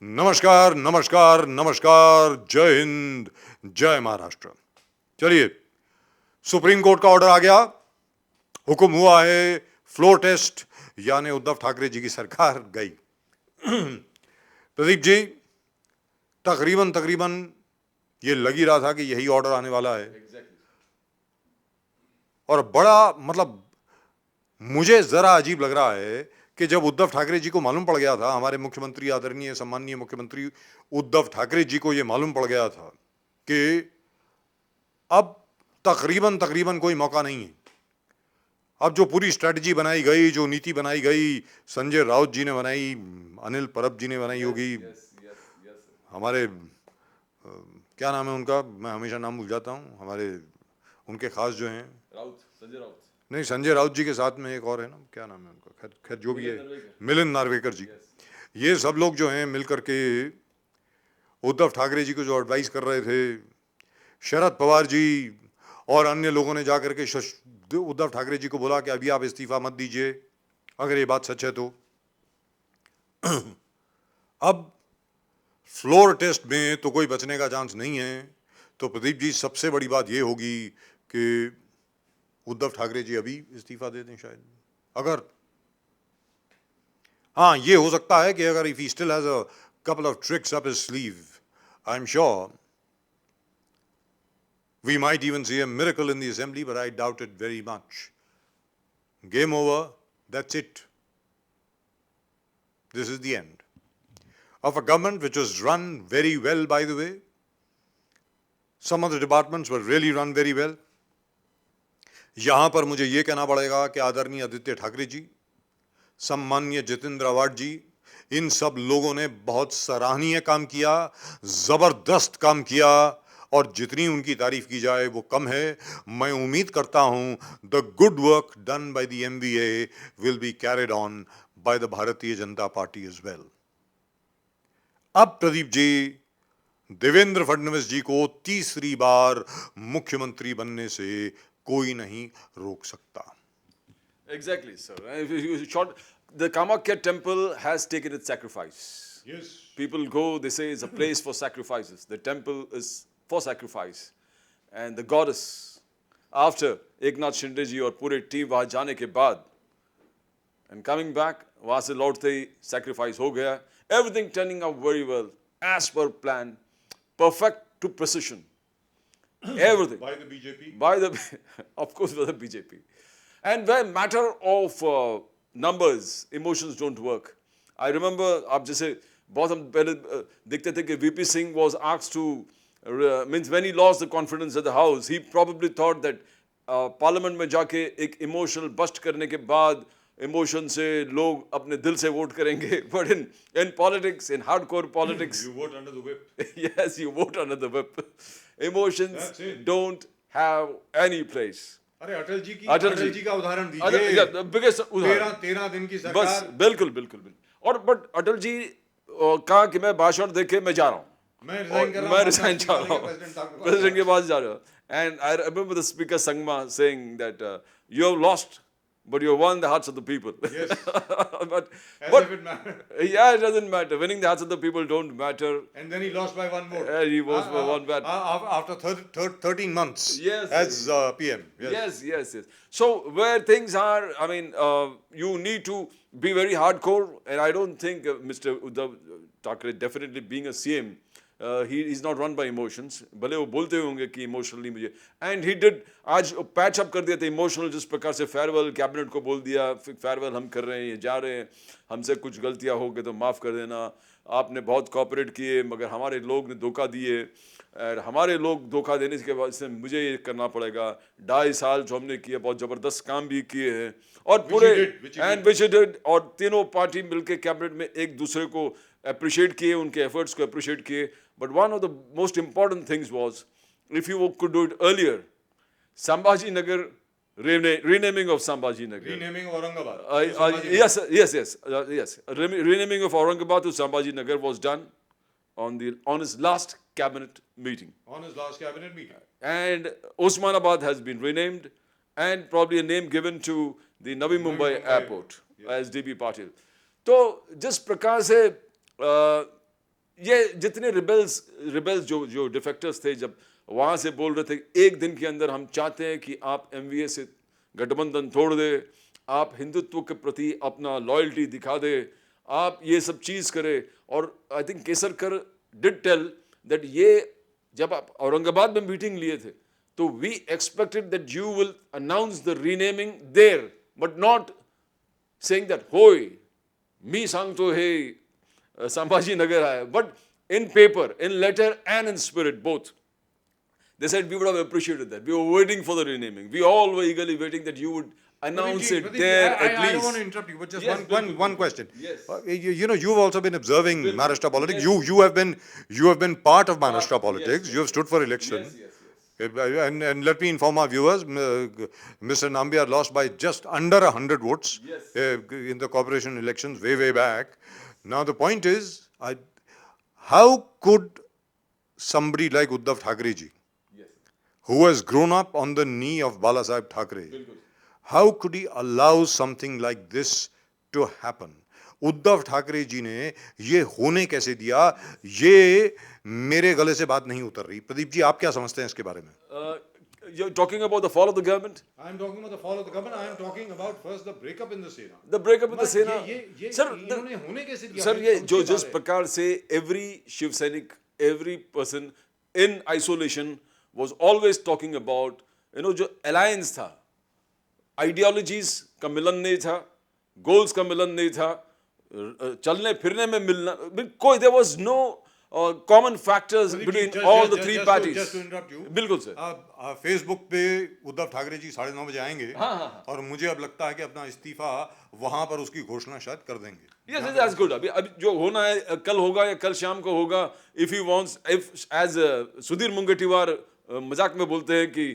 नमस्कार नमस्कार नमस्कार, जय हिंद, जय महाराष्ट्र। चलिए, सुप्रीम कोर्ट का ऑर्डर आ गया, हुक्म हुआ है, फ्लोर टेस्ट, यानी उद्धव ठाकरे जी की सरकार गई। प्रदीप जी, तकरीबन ये लग ही रहा था कि यही ऑर्डर आने वाला है। और बड़ा मतलब मुझे जरा अजीब लग रहा है कि जब उद्धव ठाकरे जी को मालूम पड़ गया था, हमारे मुख्यमंत्री, आदरणीय सम्माननीय मुख्यमंत्री उद्धव ठाकरे जी को यह मालूम पड़ गया था कि अब तकरीबन कोई मौका नहीं है। अब जो पूरी स्ट्रेटजी बनाई गई, जो नीति बनाई गई, संजय राउत जी ने बनाई, अनिल परब जी ने बनाई होगी, हमारे क्या नाम है उनका, मैं हमेशा नाम भूल जाता हूँ, हमारे उनके खास जो हैं, संजय राउत नहीं, संजय राउत जी के साथ में एक और है ना, क्या नाम है उनका, खैर जो भी है, मिलिंद नार्वेकर जी। ये सब लोग जो हैं मिल करके उद्धव ठाकरे जी को जो एडवाइस कर रहे थे, शरद पवार जी और अन्य लोगों ने जाकर के उद्धव ठाकरे जी को बोला कि अभी आप इस्तीफा मत दीजिए, अगर ये बात सच है तो। अब फ्लोर टेस्ट में तो कोई बचने का चांस नहीं है। तो प्रदीप जी, सबसे बड़ी बात ये होगी कि उद्धव ठाकरे जी अभी इस्तीफा दे दें शायद, अगर, हाँ, ये हो सकता है कि अगर if he still has a couple of tricks up his sleeve, I'm sure we might even see a miracle in the assembly, but I doubt it very much. Game over, that's it. This is the end of a government which was run very well, by the way. Some of the departments were really run very well. यहां पर मुझे ये कहना पड़ेगा कि आदरणीय आदित्य ठाकरे जी, सम्माननीय जितेंद्र आवाड जी, इन सब लोगों ने बहुत सराहनीय काम किया, जबरदस्त काम किया, और जितनी उनकी तारीफ की जाए वो कम है। मैं उम्मीद करता हूं the good work done by the MVA will be carried on by the Bharatiya Janata party as well. अब प्रदीप जी, देवेंद्र फडणवीस जी को तीसरी बार मुख्यमंत्री बनने से कोई नहीं रोक सकता। Exactly, sir. The Kamakya temple has taken its sacrifice. Yes. People go, they say it's a place for sacrifices. The temple is for sacrifice. And the goddess, after Eknath Shinde ji और पूरे team वहाँ जाने के बाद, and coming back, वहाँ से लौटते ही sacrifice हो गया. Everything turning out very well, as per plan, perfect to precision. Everything. By the BJP? Of course, by the BJP. And where matter of numbers, emotions don't work. I remember, आप जैसे बहुत हम पहले देखते थे कि VP Singh was asked to, means when he lost the confidence of the house, he probably thought that parliament में जाके एक emotional burst करने के बाद emotion से लोग अपने दिल से vote करेंगे. But in politics, in hardcore politics, you vote under the whip. Yes, you vote under the whip. Emotions don't have any place. अरे अटल जी का उदाहरण दीजिए। बिगेस्ट उदाहरण, 13 दिन की सरकार। बस बिल्कुल। और बट अटल जी कहा कि मैं भाषण देके मैं जा रहा हूँ, मैं रिजाइन चाह रहा हूँ, प्रेसिडेंट के पास जा रहा हूँ। And I remember the speaker Sangma saying that you have lost but you won the hearts of the people. Yes. but As if it mattered. Yeah, it doesn't matter. Winning the hearts of the people don't matter. And then he lost by one vote. He lost by one vote. After 13 months. Yes. As PM. Yes. So where things are, I mean, you need to be very hardcore. And I don't think Mr. Uddhav Thackeray, definitely being a CM, he is not run by emotions. भले वो बोलते होंगे कि emotionally मुझे, and he did, आज patch up कर दिया था इमोशनल, जिस प्रकार से फेयरवेल कैबिनेट को बोल दिया, फेयरवेल हम कर रहे हैं, ये जा रहे हैं, हमसे कुछ गलतियां हो गई तो माफ़ कर देना, आपने बहुत कोऑपरेट किए मगर हमारे लोग ने धोखा दिए, और हमारे लोग धोखा देने के बाद से मुझे ये करना पड़ेगा। 2.5 साल जो हमने किए, बहुत ज़बरदस्त काम भी किए हैं, और पूरे एंड विच डिड, और तीनों पार्टी मिलके कैबिनेट में एक दूसरे को अप्रिशिएट किए, उनके एफर्ट्स को अप्रिशिएट किए। But one of the most important things was, if you could do it earlier, Sambhaji Nagar renaming of Sambhaji Nagar. Renaming of Aurangabad. Yes. Renaming of Aurangabad to Sambhaji Nagar was done on his last cabinet meeting. And Osmanabad has been renamed, and probably a name given to the Navi Mumbai Airport as DB Patil. तो जिस प्रकार से ये जितने rebels जो defectors थे, जब वहाँ से बोल रहे थे एक दिन के अंदर हम चाहते हैं कि आप एमवीए से गठबंधन तोड़ दे, आप हिंदुत्व के प्रति अपना लॉयल्टी दिखा दे, आप ये सब चीज़ करें। और I think Kesarkar did tell that ये जब आप औरंगाबाद में मीटिंग लिए थे तो we expected that you will announce the renaming there, but not saying that, hoy, me sangto hey, Sambhaji Nagar hai. But in paper, in letter and in spirit, both. They said we would have appreciated that. We were waiting for the renaming. We all were eagerly waiting that you would announce it there at least. I don't want to interrupt you, but just Yes, one question. Yes. You know, you've also been observing Maharashtra politics. You have been part of Maharashtra politics. yes, You have stood for election. Yes. And let me inform our viewers, Mr. Nambiar lost by just under 100 votes Yes. in the corporation elections way back. Now the point is, how could somebody like Uddhav Thackeray ji, Yes. who has grown up on the knee of Bala Saheb Thackeray, how could he allow something like this to happen? Uddhav Thackeray ji ने ये होने कैसे दिया? ये मेरे गले से बात नहीं उतर रही। प्रदीप जी, आप क्या समझते हैं इसके बारे में? You're talking about the fall of the government? I'm talking about the fall of the government. I'm talking about first the breakup in the Sena. The breakup with the Sena. Sir, इन्होंने होने कैसे दिया? Sir, ये जो जिस प्रकार से every Shiv सैनिक, every person in isolation was always talking about, you know, जो alliance था, ideologies का मिलन नहीं था, goals का मिलन नहीं था, चलने फिरने में मिलना, कोई there was no common factors between all the three parties. Just to interrupt you. बिल्कुल सर. फेसबुक पे उद्धव ठाकरे जी 9:30 बजे आएंगे और मुझे अब लगता है कि अपना इस्तीफा वहां पर उसकी घोषणा शायद कर देंगे. Yes, that's good. अभी जो होना है कल होगा या कल शाम को होगा. If he wants, if as Sudhir Mungantiwar मजाक में बोलते हैं कि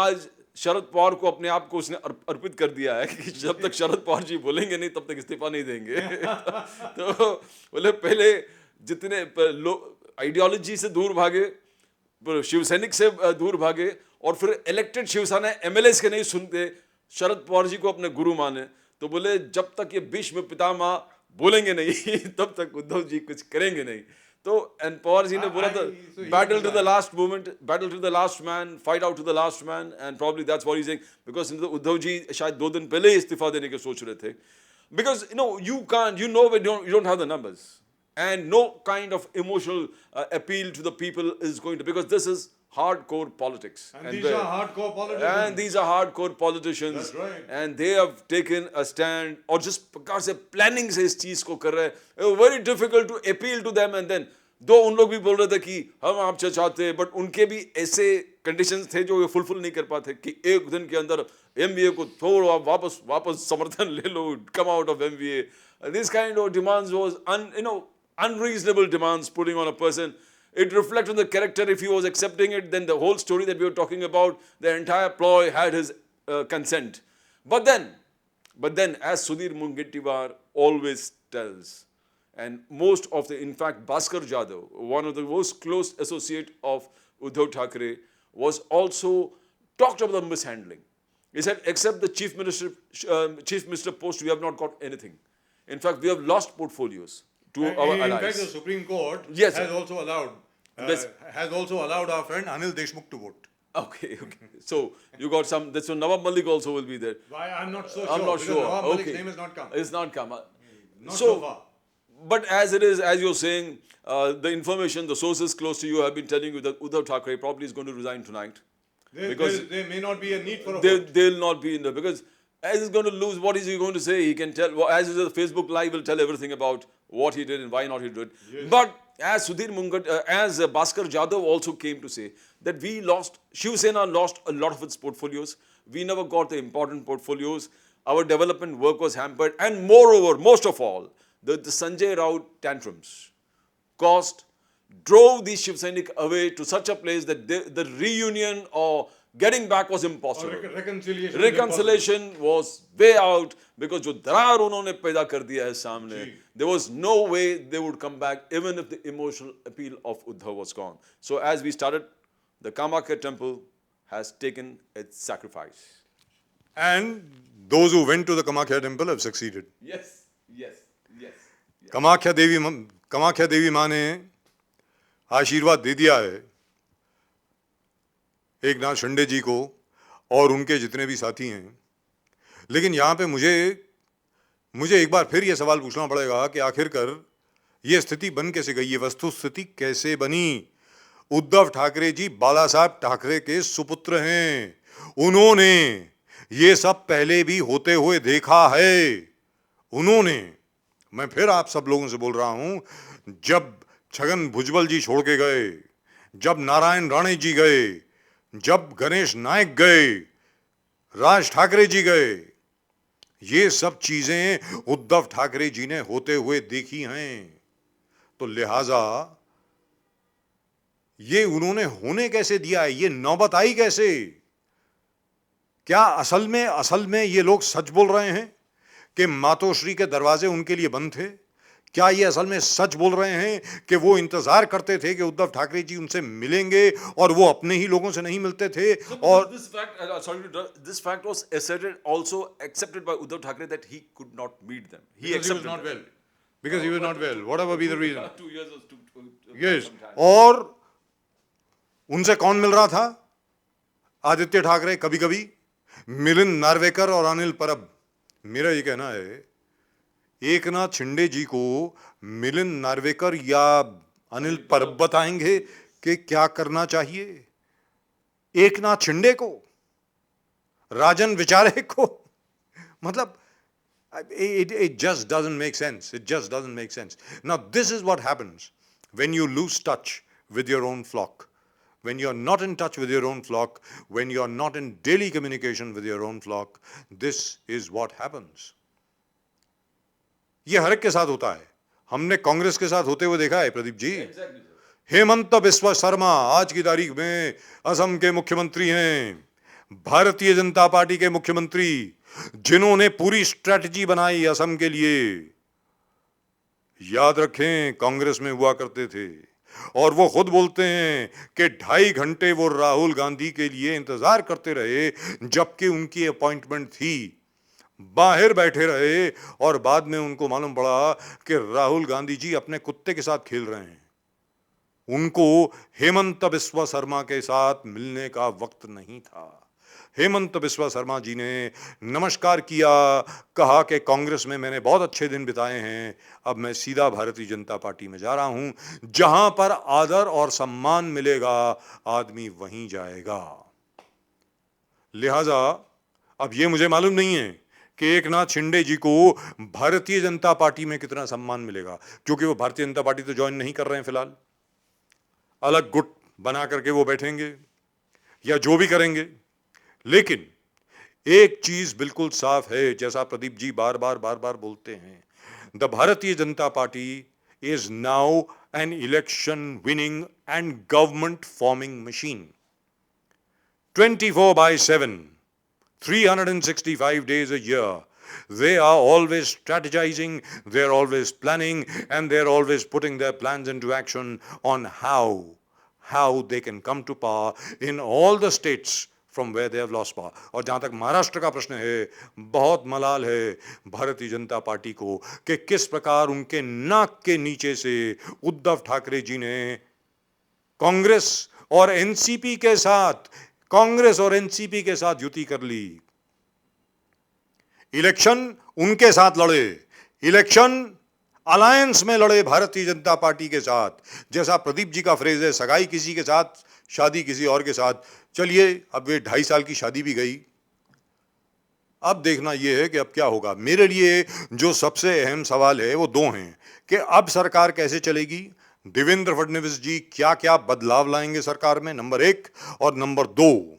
आज शरद पवार को अपने आप को उसने अर्पित कर दिया है कि जब तक शरद पवार जी बोलेंगे नहीं तब तक इस्तीफा नहीं देंगे. तो बोले पहले जितने आइडियोलॉजी से दूर भागे, शिवसैनिक से दूर भागे और फिर इलेक्टेड शिवसेना एमएलएस के नहीं सुनते, शरद पवार जी को अपने गुरु माने, तो बोले जब तक ये भीष्म पितामह बोलेंगे नहीं तब तक उद्धव जी कुछ करेंगे नहीं. तो एंड पवार जी ने बोला था battle to the last moment, battle to the last man, fight out to the last man, and probably that's what he is saying, because Uddhav ji शायद 2 दिन पहले ही इस्तीफा देने के सोच रहे थे. Because you know you can't, you know we don't have the numbers and no kind of emotional appeal to the people is going to, because this is hardcore politics. And these are hardcore politicians. And these are hardcore politicians. That's right. And they have taken a stand, और जिस प्रकार से planning से इस चीज को कर रहे हैं, very difficult to appeal to them. And then दो उन लोग भी बोल रहे थे कि हम आपसे चाहते हैं, but उनके भी ऐसे conditions थे जो ये fulfill नहीं कर पाते कि एक दिन के अंदर MBA को छोड़ो, आप वापस समर्थन ले लो, come out of MBA. This kind of demands was unreasonable demands putting on a person. It reflects on the character. If he was accepting it, then the whole story that we were talking about, the entire ploy had his consent. But then, as Sudhir Mungettiwar always tells, and most of in fact, Bhaskar Jadhav, one of the most close associate of Uddhav Thackeray, was also talked about the mishandling. He said, except the chief minister post, we have not got anything. In fact, we have lost portfolios to our allies. In fact, the Supreme Court Yes, has also allowed our friend Anil Deshmukh to vote. Okay. So you got some. So Nawab Malik also will be there. Why? I'm not so sure. I'm not because sure. Nawab Malik's Okay. name has not come. It's not come. Not so far. But as it is, as you're saying, the information, the sources close to you have been telling you that Uddhav Thackeray probably is going to resign tonight. There may not be a need for a vote. They'll not be in there because as he's going to lose, what is he going to say? He can tell, as is the Facebook Live will tell everything about what he did and why not he did. Yes. But as Sudhir Mungat, as Bhaskar Jadhav also came to say that Shiv Sena lost a lot of its portfolios. We never got the important portfolios. Our development work was hampered. And moreover, most of all, the Sanjay Raut tantrums drove these Shiv Sainik away to such a place that the reunion or getting back was impossible. Reconciliation was way out because जो दरार उन्होंने पैदा कर दिया है सामने, there was no way they would come back even if the emotional appeal of Uddhav was gone. So as we started, the Kamakhya temple has taken its sacrifice. And those who went to the Kamakhya temple have succeeded. Yes. Kamakhya Devi माँ ने आशीर्वाद दे दिया है एक नाथ शिंदे जी को और उनके जितने भी साथी हैं, लेकिन यहाँ पे मुझे एक बार फिर ये सवाल पूछना पड़ेगा कि आखिरकार ये स्थिति बन कैसे गई, ये वस्तु स्थिति कैसे बनी। उद्धव ठाकरे जी बाला साहब ठाकरे के सुपुत्र हैं, उन्होंने ये सब पहले भी होते हुए देखा है। मैं फिर आप सब लोगों से बोल रहा हूं, जब छगन भुजबल जी छोड़ के गए, जब नारायण राणे जी गए, जब गणेश नायक गए, राज ठाकरे जी गए, ये सब चीजें उद्धव ठाकरे जी ने होते हुए देखी हैं। तो लिहाजा ये उन्होंने होने कैसे दिया है, ये नौबत आई कैसे? क्या असल में ये लोग सच बोल रहे हैं कि मातोश्री के दरवाजे उनके लिए बंद थे? क्या ये असल में सच बोल रहे हैं कि वो इंतजार करते थे कि उद्धव ठाकरे जी उनसे मिलेंगे और वो अपने ही लोगों से नहीं मिलते थे? और this fact was asserted, also accepted by Uddhav Thackeray, that he could not meet them. He accepted not that. well. Because he was not well, whatever be the reason. 2 years was too Yes. some time. और उनसे कौन मिल रहा था? आदित्य ठाकरे, कभी कभी मिलिंद नार्वेकर और अनिल परब। मेरा ये कहना है, एक नाथ शिंदे जी को मिलिंद नार्वेकर या अनिल परब बताएंगे कि क्या करना चाहिए? एक नाथ शिंदे को, राजन विचारे को, मतलब it just doesn't make sense. It just doesn't make sense. Now this is what happens when you lose touch with your own flock. When you're not in touch with your own flock, when you're not in daily communication with your own flock, this is what happens. ये हर एक के साथ होता है। हमने कांग्रेस के साथ होते हुए देखा है, प्रदीप जी। Exactly, sir. हेमंत बिस्वा शर्मा आज की तारीख में असम के मुख्यमंत्री हैं, भारतीय जनता पार्टी के मुख्यमंत्री, जिन्होंने पूरी स्ट्रेटजी बनाई असम के लिए। याद रखें, कांग्रेस में हुआ करते थे और वो खुद बोलते हैं कि 2.5 घंटे वो राहुल गांधी के लिए इंतजार करते रहे, जबकि उनकी अपॉइंटमेंट थी। बाहर बैठे रहे और बाद में उनको मालूम पड़ा कि राहुल गांधी जी अपने कुत्ते के साथ खेल रहे हैं। उनको हेमंत बिस्वा शर्मा के साथ मिलने का वक्त नहीं था। हेमंत बिस्वा शर्मा जी ने नमस्कार किया, कहा कि कांग्रेस में मैंने बहुत अच्छे दिन बिताए हैं, अब मैं सीधा भारतीय जनता पार्टी में जा रहा हूं, जहां पर आदर और सम्मान मिलेगा आदमी वहीं जाएगा। लिहाजा अब ये मुझे मालूम नहीं है कि एक नाथ शिंदे जी को भारतीय जनता पार्टी में कितना सम्मान मिलेगा, क्योंकि वो भारतीय जनता पार्टी तो ज्वाइन नहीं कर रहे हैं फिलहाल। अलग गुट बना करके वो बैठेंगे या जो भी करेंगे। लेकिन एक चीज बिल्कुल साफ है, जैसा प्रदीप जी बार बार बोलते हैं, the Bharatiya Janata party is now an election winning and government forming machine. 24/7, 365 days a year. They are always strategizing, they're always planning, and they're always putting their plans into action on how they can come to power in all the states from where they have lost power. और जहाँ तक महाराष्ट्र का प्रश्न है, बहुत मलाल है Bharatiya Janata party को कि किस प्रकार उनके नाक के नीचे से उद्धव ठाकरे जी ने कांग्रेस और एनसीपी के साथ युति कर ली। इलेक्शन उनके साथ लड़े, इलेक्शन अलायंस में लड़े भारतीय जनता पार्टी के साथ। जैसा प्रदीप जी का फ्रेज है, सगाई किसी के साथ, शादी किसी और के साथ। चलिए, अब वे 2.5 साल की शादी भी गई, अब देखना यह है कि अब क्या होगा। मेरे लिए जो सबसे अहम सवाल है वो 2 हैं कि अब सरकार कैसे चलेगी, देवेंद्र फडणवीस जी क्या क्या बदलाव लाएंगे सरकार में, नंबर 1, और नंबर 2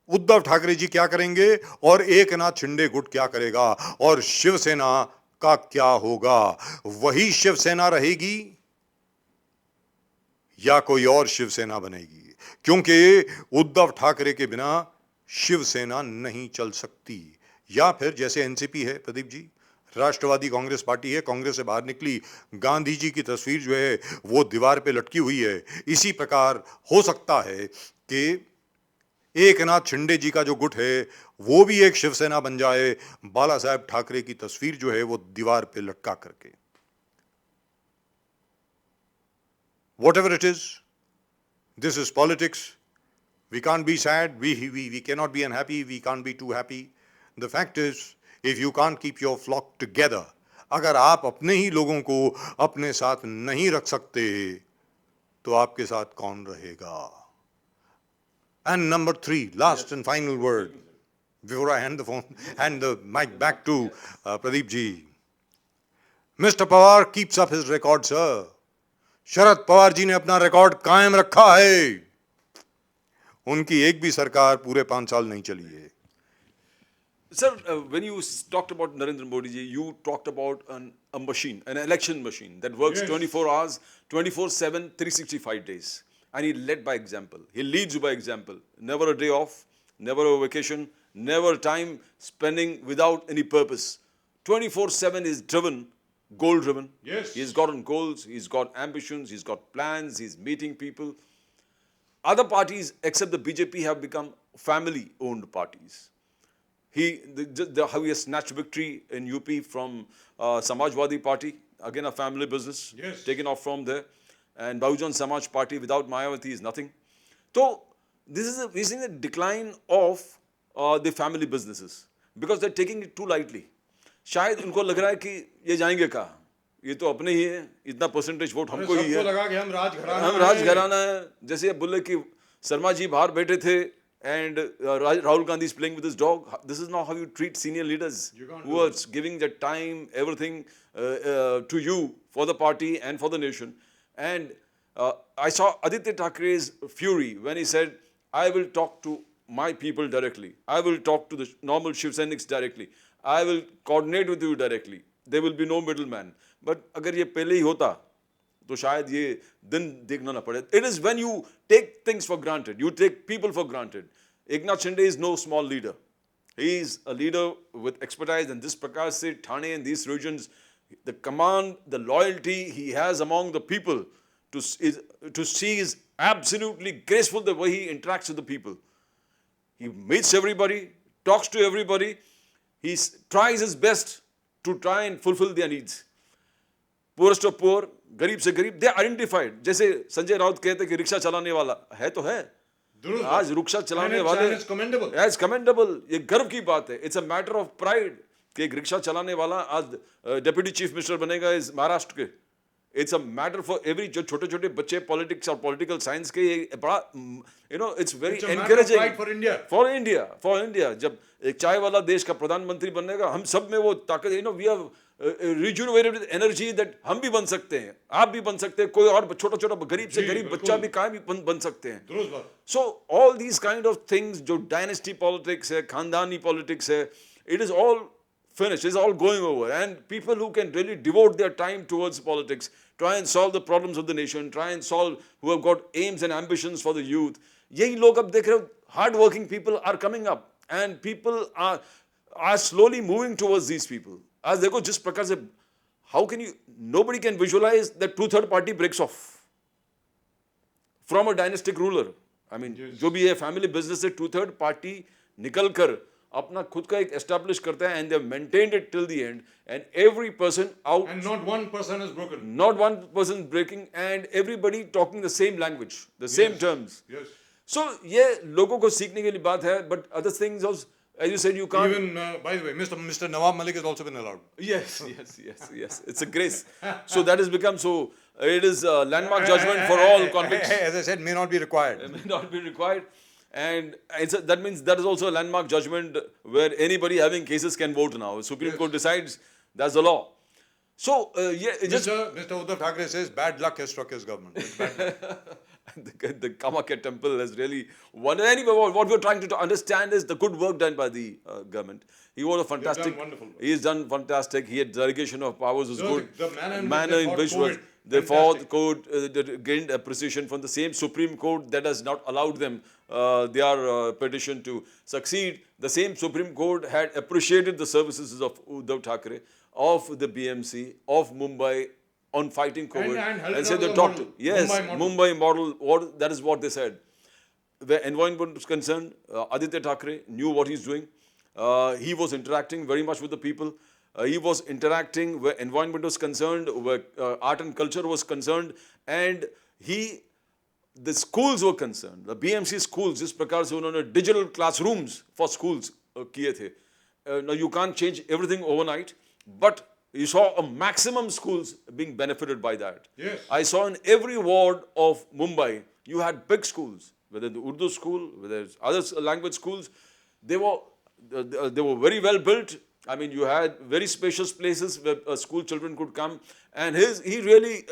उद्धव ठाकरे जी क्या करेंगे और एक नाथ शिंदे गुट क्या करेगा, और शिवसेना का क्या होगा। वही शिवसेना रहेगी या कोई और शिवसेना बनेगी, क्योंकि उद्धव ठाकरे के बिना शिवसेना नहीं चल सकती। या फिर जैसे एनसीपी है प्रदीप जी, राष्ट्रवादी कांग्रेस पार्टी है, कांग्रेस से बाहर निकली, गांधी जी की तस्वीर जो है वो दीवार पे लटकी हुई है। इसी प्रकार हो सकता है कि एक नाथ शिंदे जी का जो गुट है वो भी एक शिवसेना बन जाए, बाला साहब ठाकरे की तस्वीर जो है वो दीवार पे लटका करके। whatever it is, this is politics. We can't be sad, we cannot be unhappy, we can't be too happy. The fact is, if you can't keep your flock together, अगर आप अपने ही लोगों को अपने साथ नहीं रख सकते, तो आपके साथ कौन रहेगा? And number 3, last and final word, before I hand the mic back to Pradeep ji. Mr. Pawar keeps up his record, sir. Sharad Pawar ji ने अपना रिकॉर्ड कायम रखा है. उनकी एक भी सरकार पूरे 5 साल नहीं चली है. Sir, when you talked about Narendra Modi ji, you talked about a machine, an election machine that works 24 hours, 24/7, 365 days. And he led by example. He leads by example. Never a day off, never a vacation, never time spending without any purpose. 24/7 is driven, goal driven. Yes. He's gotten goals, he's got ambitions, he's got plans, he's meeting people. Other parties except the BJP have become family-owned parties. How he has snatched victory in UP from Samajwadi Party, again a family business, taken off from there. And Bahujan Samaj Party without Mayawati is nothing. So we're seeing a decline of the family businesses because they're taking it too lightly. शायद उनको लग रहा है कि ये जाएंगे कहाँ, ये तो अपने ही है, इतना परसेंटेज वोट हमको ही है, लगा कि हम राजघराना है. जैसे बोले कि शर्मा जी बाहर बैठे थे and Rahul Gandhi is playing with his dog. This is not how you treat senior leaders who are giving their time, everything to you for the party and for the nation. And I saw Adv Thackeray's fury when he said, I will talk to my people directly. I will talk to the normal Shiv Sainiks directly. I will coordinate with you directly. There will be no middleman. But अगर ये पहले ही होता तो शायद ये दिन देखना ना पड़े. It is when you take things for granted, you take people for granted. Eknath Shinde is no small leader. He is a leader with expertise, and this Prakash Se, Thane and these regions, the command, the loyalty he has among the people to see is absolutely graceful the way he interacts with the people. He meets everybody, talks to everybody. He tries his best to try and fulfill their needs. Poorest of poor, गरीब से गरीब, they are identified. जैसे संजय राउत कहते कि rickshaw चलाने वाला है तो है. आज रिक्शा चलाने वाले, it's commendable. ये गर्व की बात है. It's a matter of pride कि एक रिक्शा चलाने वाला आज डेप्यूटी चीफ मिनिस्टर बनेगा इस महाराष्ट्र के. It's a matter for every जो छोटे छोटे बच्चे पॉलिटिक्स और पॉलिटिकल साइंस के ये बड़ा it's very encouraging for India. जब एक चाय वाला देश का प्रधानमंत्री बनेगा, हम सब में वो ताकत, we have rejuvenated with energy that हम भी बन सकते हैं, आप भी बन सकते हैं, कोई और छोटा छोटा गरीब से गरीब बच्चा भी कहाँ भी बन सकते हैं. So all these kind of things जो dynasty politics है, खानदानी politics है, it is all finished, it's all going over. And people who can really devote their time towards politics, try and solve the problems of the nation, try and solve, who have got aims and ambitions for the youth. यही लोग अब देख रहे हो, hard working people are coming up and people are slowly moving towards these people. आज देखो जिस प्रकार से, how can you, nobody can visualize that 2/3 party breaks off from a dynastic ruler. I mean, जो भी है family business से 2/3 party निकल कर अपना खुद का एक establish करता है, and they have maintained it till the end, and every person out, and not one person is broken, not one person breaking, and everybody talking the same language, the same terms. So ये लोगों को सीखने के लिए बात है, but other things also, as you said, you can't. Even by the way, Mr. Nawab Malik has also been allowed. Yes. It's a grace. So that has become so. It is a landmark judgment for all convicts. As I said, may not be required. It may not be required, and that means that is also a landmark judgment where anybody having cases can vote now. Supreme Court decides, that's the law. So Mr. Uddhav Thackeray says bad luck has struck his government. The Kamakya temple has really won. Anyway, what we're trying to understand is the good work done by the government. He was a fantastic. He's done fantastic. He had delegation of powers was good. The manner in which was the fourth court gained appreciation from the same Supreme Court that has not allowed them their petition to succeed. The same Supreme Court had appreciated the services of Uddhav Thackeray, of the BMC, of Mumbai, on fighting COVID, and said they talked to. Yes, Mumbai model, that is what they said. Where environment was concerned, Adv Thackeray knew what he's doing. He was interacting very much with the people. He was interacting where environment was concerned, where art and culture was concerned, and the schools were concerned, the BMC schools, जिस प्रकार से उन्होंने digital classrooms for schools किए थे. Now you can't change everything overnight, but you saw a maximum schools being benefited by that. Yes. I saw in every ward of Mumbai, you had big schools, whether the Urdu school, whether it's other language schools, they were very well built. I mean, you had very spacious places where school children could come. And he really,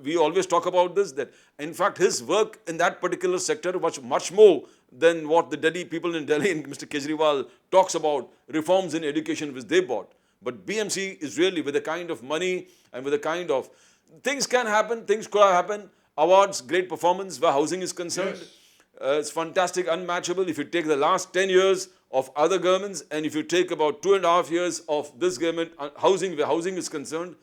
we always talk about this, that in fact his work in that particular sector was much more than what the Delhi people in Delhi and Mr. Kejriwal talks about, reforms in education which they bought. But BMC is really, with the kind of money and with the kind of, things can happen, things could happen, awards, great performance where housing is concerned. Yes. It's fantastic, unmatchable. If you take the last 10 years of other governments, and if you take about 2.5 years of this government, housing, where housing is concerned,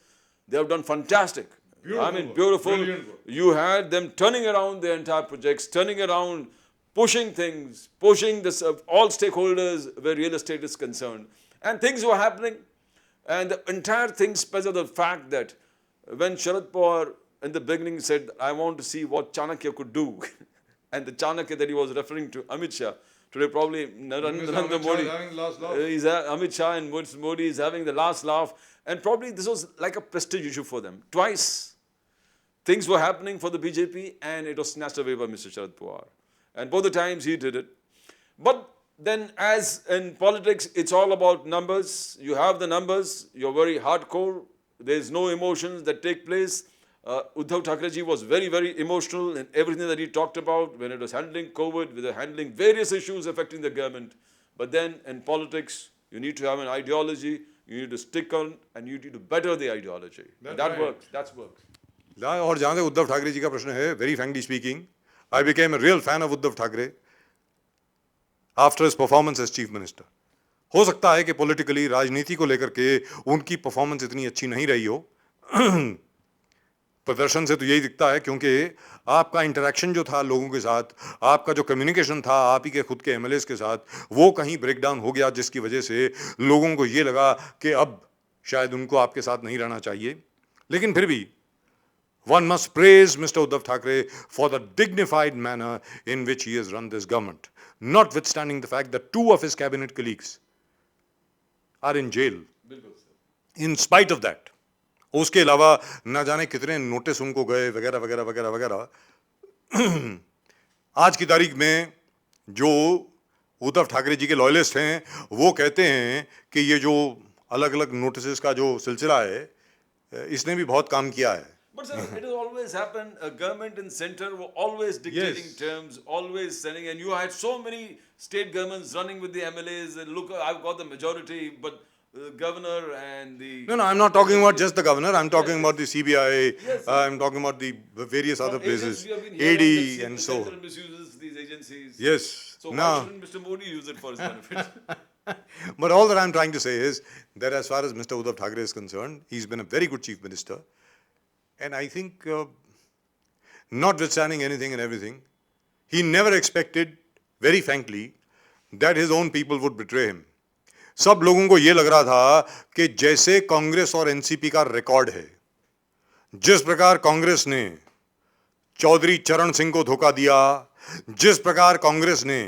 they have done fantastic. Beautiful I mean, work. beautiful. Brilliant work. You had them turning around their entire projects, turning around, pushing things, pushing this, all stakeholders where real estate is concerned. And things were happening. And the entire thing spells out the fact that when Sharad Pawar in the beginning said, I want to see what Chanakya could do, and the Chanakya that he was referring to, Amit Shah, today probably Narendra Modi, Amit Shah and Modi is having the last laugh, and probably this was like a prestige issue for them. Twice things were happening for the BJP and it was snatched away by Mr. Sharad Pawar. And both the times he did it. But then, as in politics, it's all about numbers. You have the numbers, you're very hardcore, there's no emotions that take place. Uddhav Thackeray was very, very emotional in everything that he talked about when it was handling COVID, with handling various issues affecting the government. But then in politics, you need to have an ideology, you need to stick on, and you need to better the ideology. And that works, that works. और जहाँ से उद्धव ठाकरे जी का प्रश्न है, very frankly speaking, I became a real fan of Uddhav Thackeray after his performance as chief minister. हो सकता है कि politically, राजनीति को लेकर के उनकी performance इतनी अच्छी नहीं रही हो. प्रदर्शन से तो यही दिखता है, क्योंकि आपका इंटरेक्शन जो था लोगों के साथ, आपका जो कम्युनिकेशन था आप ही के खुद के एमएलएस के साथ, वो कहीं ब्रेकडाउन हो गया, जिसकी वजह से लोगों को ये लगा कि अब शायद उनको आपके साथ नहीं रहना चाहिए. लेकिन फिर भी one must praise Mr. Uddhav Thackeray for the dignified manner in which he has run this government, notwithstanding the fact that 2 of his cabinet colleagues are in jail. In spite of that, उसके अलावा ना जाने कितने notice उनको गए वगैरह वगैरह वगैरह वगैरह. आज की तारीख में जो उद्धव ठाकरे जी के लॉयलिस्ट हैं वो कहते हैं कि ये जो अलग अलग नोटिस का जो सिलसिला है, इसने भी बहुत काम किया है. But sir, it has always happened. A government in center were always dictating terms, always sending, and you had so many state governments running with the MLAs. And look, I've got the majority, but the governor and the... No, I'm not talking about just the governor. I'm talking about the CBI. I'm talking about the various other places. AD and so. Misuses these agencies. Yes. So why shouldn't Mr. Modi use it for his benefit? But all that I'm trying to say is that as far as Mr. Uddhav Thackeray is concerned, he's been a very good chief minister. And I think, notwithstanding anything and everything, he never expected, very frankly, that his own people would betray him. सब लोगों को ये लग रहा था कि जैसे कांग्रेस और एनसीपी का रिकॉर्ड है, जिस प्रकार कांग्रेस ने चौधरी चरण सिंह को धोखा दिया, जिस प्रकार कांग्रेस ने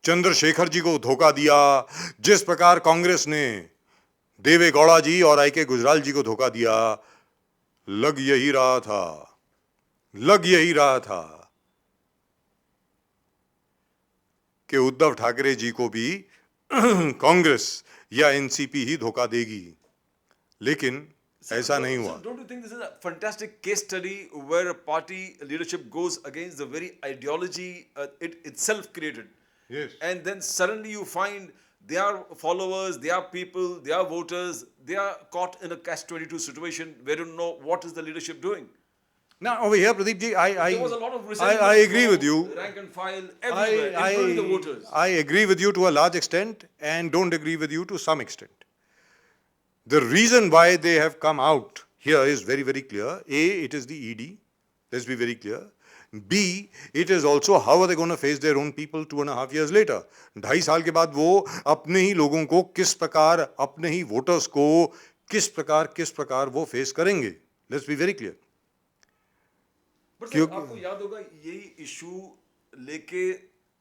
चंद्रशेखर जी को धोखा दिया, जिस प्रकार कांग्रेस ने देवे गौड़ा जी और आई के गुजराल जी को धोखा दिया, लग यही रहा था कि उद्धव ठाकरे जी को भी कांग्रेस या एनसीपी ही धोखा देगी. लेकिन ऐसा नहीं हुआ. Don't you think this is a fantastic case study where a party leadership goes against the very ideology it itself created? Yes. And then suddenly you find their followers, their people, their voters, they are caught in a catch-22 situation where they don't know what is the leadership doing. Now over here, Pradeep ji, There was a lot of resentment I agree from with you. Rank and file everywhere, including the voters. I agree with you to a large extent and don't agree with you to some extent. The reason why they have come out here is very, very clear. A, it is the ED. Let's be very clear. B, it is also how are they going to face their own people 2.5 years later. 2.5 साल के बाद वो अपने ही लोगों को किस प्रकार, अपने ही वोटर्स को किस प्रकार वो फेस करेंगे. Let's be very clear. But sir क्योंकि आपको याद होगा यही इशू लेके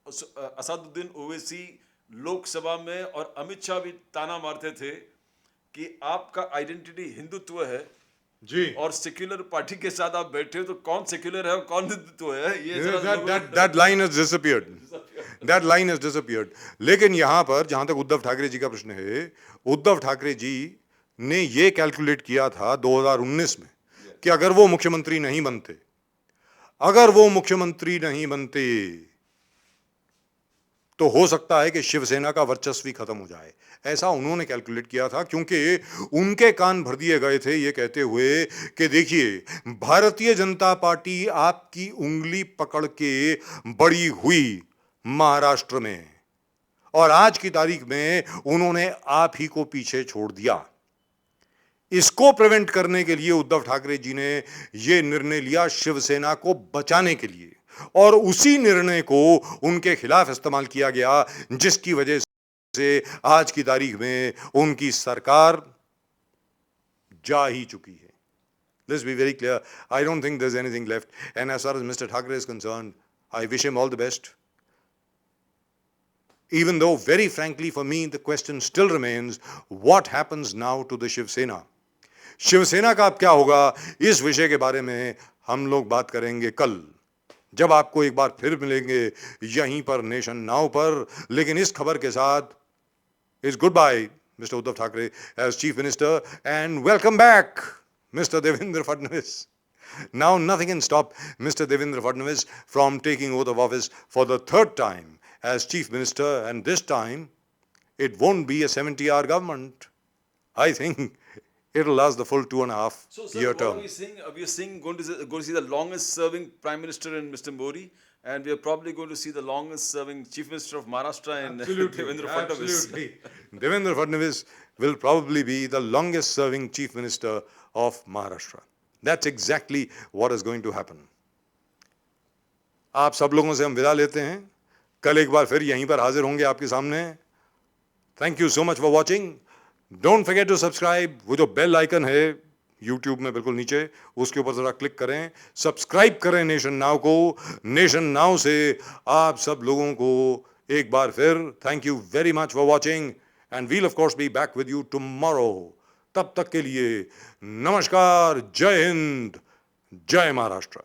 असदुद्दीन ओवैसी लोकसभा में और अमित शाह भी ताना मारते थे कि आपका आइडेंटिटी हिंदुत्व है जी, और सेक्युलर पार्टी के साथ आप बैठे हो तो कौन सेक्युलर है और कौन हिंदुत्व है ये जरा that line has disappeared. That line has disappeared. लेकिन यहाँ पर जहाँ तक उद्धव ठाकरे जी का प्रश्न है, उद्धव ठाकरे जी ने ये कैलकुलेट किया था 2019 में कि अगर वो मुख्यमंत्री नहीं बनते, तो हो सकता है कि शिवसेना का वर्चस्व ही खत्म हो जाए। ऐसा उन्होंने कैलकुलेट किया था, क्योंकि उनके कान भर दिए गए थे ये कहते हुए कि देखिए, भारतीय जनता पार्टी आपकी उंगली पकड़ के बड़ी हुई महाराष्ट्र में, और आज की तारीख में उन्होंने आप ही को पीछे छोड़ दिया। इसको प्रिवेंट करने के लिए उद्धव ठाकरे जी ने यह निर्णय लिया शिवसेना को बचाने के लिए, और उसी निर्णय को उनके खिलाफ इस्तेमाल किया गया, जिसकी वजह से आज की तारीख में उनकी सरकार जा ही चुकी है। Let's be very clear. I don't think there's anything left. And as far as Mr. Thackeray is concerned, I wish him all the best. Even though, very frankly, for me, the question still remains, what happens now to the Shiv Sena? Shiv Sena का अब क्या होगा, इस विषय के बारे में हम लोग बात करेंगे कल, जब आपको एक बार फिर मिलेंगे यहीं पर नेशन नाउ पर। लेकिन इस खबर के साथ is good bye mister Uddhav Thackeray as chief minister, and welcome back Mr. Devendra Fadnavis. Now nothing can stop Mr. Devendra Fadnavis from taking oath of office for the third time as chief minister, and this time it won't be a 70-hour government. I think it'll last the full 2.5 year term. What are we seeing? We are seeing going to see the longest serving prime minister in Mr. Modi, and we are probably going to see the longest serving chief minister of Maharashtra in Devendra Fadnavis. Absolutely. Devendra Fadnavis will probably be the longest serving chief minister of Maharashtra. That's exactly what is going to happen. आप सब लोगों से हम विदा लेते हैं, कल एक बार फिर यहीं पर हाजिर होंगे आपके सामने। Thank you so much for watching. Don't forget to subscribe. वो जो बेल आइकन है YouTube में बिल्कुल नीचे, उसके ऊपर जरा क्लिक करें, सब्सक्राइब करें नेशन नाउ को। नेशन नाउ से आप सब लोगों को एक बार फिर thank you very much for watching, and we'll of course be back with you tomorrow. तब तक के लिए नमस्कार, जय हिंद, जय महाराष्ट्र।